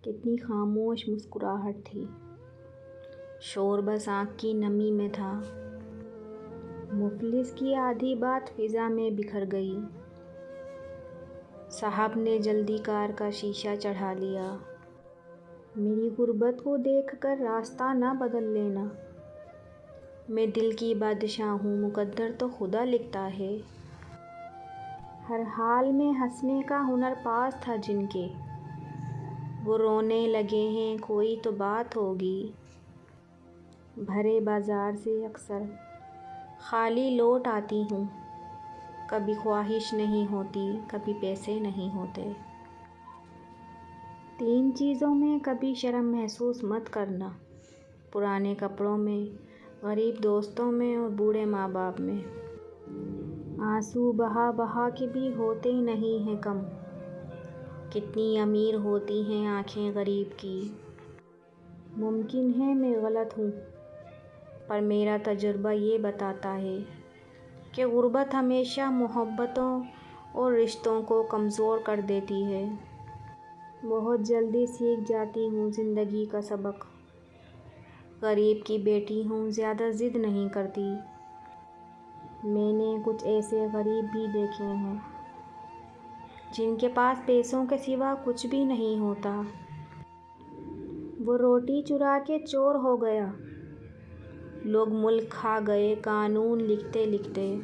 کتنی خاموش مسکراہٹ تھی، شور بس آنکھ کی نمی میں تھا۔ مفلس کی آدھی بات فضا میں بکھر گئی۔ صاحب نے جلدی کار کا شیشہ چڑھا لیا۔ میری غربت کو دیکھ کر راستہ نہ بدل لینا، میں دل کی بادشاہ ہوں، مقدر تو خدا لکھتا ہے۔ ہر حال میں ہنسنے کا ہنر پاس تھا جن کے، وہ رونے لگے ہیں، کوئی تو بات ہوگی۔ بھرے بازار سے اکثر خالی لوٹ آتی ہوں، کبھی خواہش نہیں ہوتی، کبھی پیسے نہیں ہوتے۔ تین چیزوں میں کبھی شرم محسوس مت کرنا، پرانے کپڑوں میں، غریب دوستوں میں اور بوڑھے ماں باپ میں۔ آنسو بہا بہا کے بھی ہوتے نہیں ہیں کم، کتنی امیر ہوتی ہیں آنکھیں غریب کی۔ ممکن ہے میں غلط ہوں، پر میرا تجربہ یہ بتاتا ہے کہ غربت ہمیشہ محبتوں اور رشتوں کو کمزور کر دیتی ہے۔ بہت جلدی سیکھ جاتی ہوں زندگی کا سبق، غریب کی بیٹی ہوں، زیادہ ضد نہیں کرتی۔ میں نے کچھ ایسے غریب بھی دیکھے ہیں جن کے پاس پیسوں کے سوا کچھ بھی نہیں ہوتا۔ وہ روٹی چرا کے چور ہو گیا، لوگ ملک کھا گئے قانون لکھتے لکھتے۔